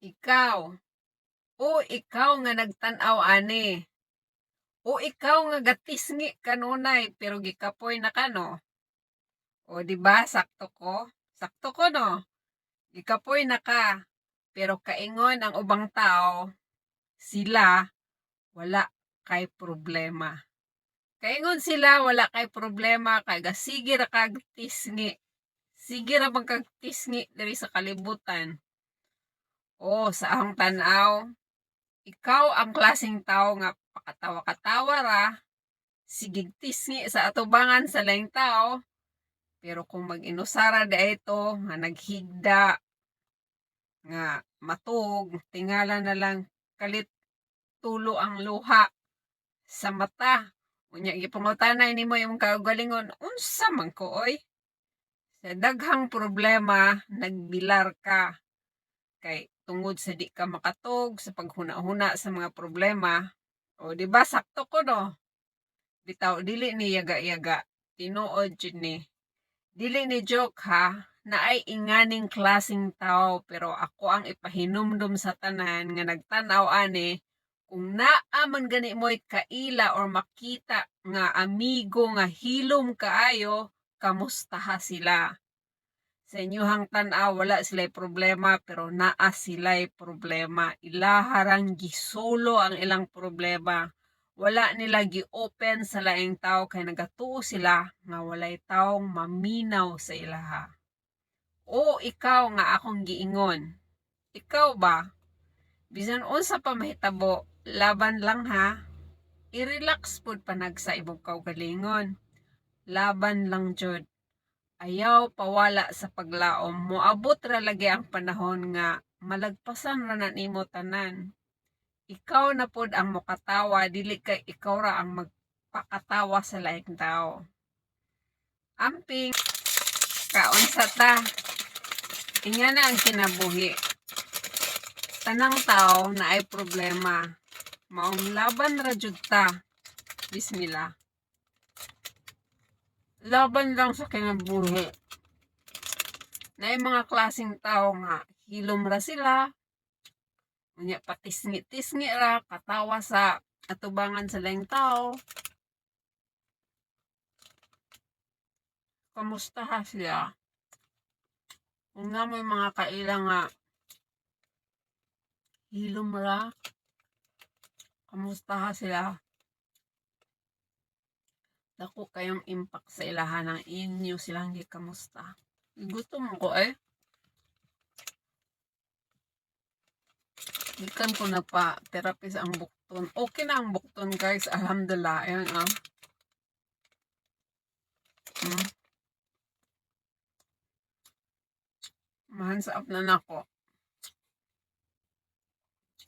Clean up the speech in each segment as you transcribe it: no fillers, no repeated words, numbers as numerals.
Ikaw, ikaw nga nagtanaw ani. Ikaw nga gatisngi kanunay pero gikapoy na ka no. Di ba sakto ko? Sakto ko no. Gikapoy na ka. Pero kaingon ang ubang tao, sila wala kay problema. Kaingon sila wala kay problema kay sige ra kag tisngi. Sige ra bang kag tisngi diri sa kalibutan. Sa akong tanaw, ikaw ang klaseng tao nga pakatawa-katawa ra, sigig tisngi sa atubangan sa laing tao, pero kung mag-inusara da ito, nga naghigda, nga matug, tingala na lang kalit tulo ang luha sa mata. Unya gipangutanay nimo imong kaugalingon, unsa man ko oy? Sa daghang problema, nagbilar ka. Kay tungod sa di ka makatog sa paghuna-huna sa mga problema. Di ba sakto ko no? Bitaw dili ni yaga-yaga. Tinuod jud ni. Dili ni joke ha. Naay inganing klaseng tao pero ako ang ipahinumdum sa tanan nga nagtanaw ani kung naa man gani mo'y kaila or makita nga amigo nga hilom kaayo, kamustaha sila? Sa inyohang tanaw, wala sila'y problema pero naa sila'y problema. Ilaharang gisolo ang ilang problema. Wala nila gi-open sa laing tao kay nagatuo sila nga walay taong maminaw sa ilaha. Ikaw nga akong giingon. Ikaw ba? Bisan unsa pa mahitabo, laban lang ha. I-relax pud panag sa imong kaugalingon. Laban lang jud. Ayaw pawala sa paglaom. Moabot ra lagi ang panahon nga malagpasan ra na nimo tanan. Ikaw na pod ang mokatawa, dili kay ikaw ra ang magpakatawa sa laing tao. Amping kaunsa ta? Inga na ang kinabuhi. Tanang tao na ay problema. Maong laban ra jud ta. Bismillah. Laban lang sa kinabuhi. Na mga klaseng tao nga hilom ra sila. Unya patisngi-tisngi ra, katawa sa atubangan sa laing tao. Kamusta sila? Kung na may mga kailang nga hilom ra, kamusta sila? Dako kayong impact sa ilahan ng inyo silang kamusta. Gutom ko Ikan ko na pa therapy sa ang bukton. Okay na ang bukton guys. Alhamdulillah. Ayan Mahansaap na nako.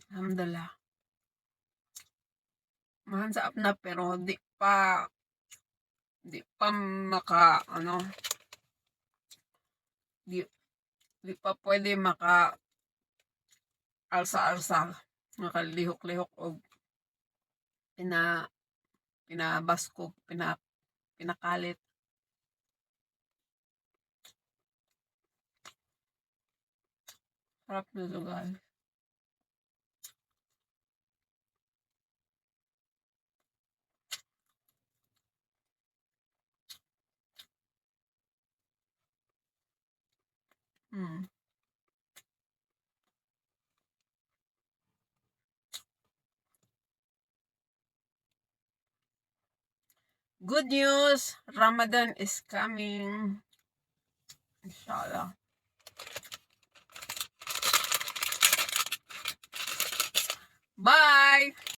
Alhamdulillah. Mahansaap na pero di pa maka di pa pwede maka alsa-alsa, nakalihok-lihok og pinabasko, pinakalit. Sarap na lugar. Good news! Ramadan is coming. Inshallah. Bye!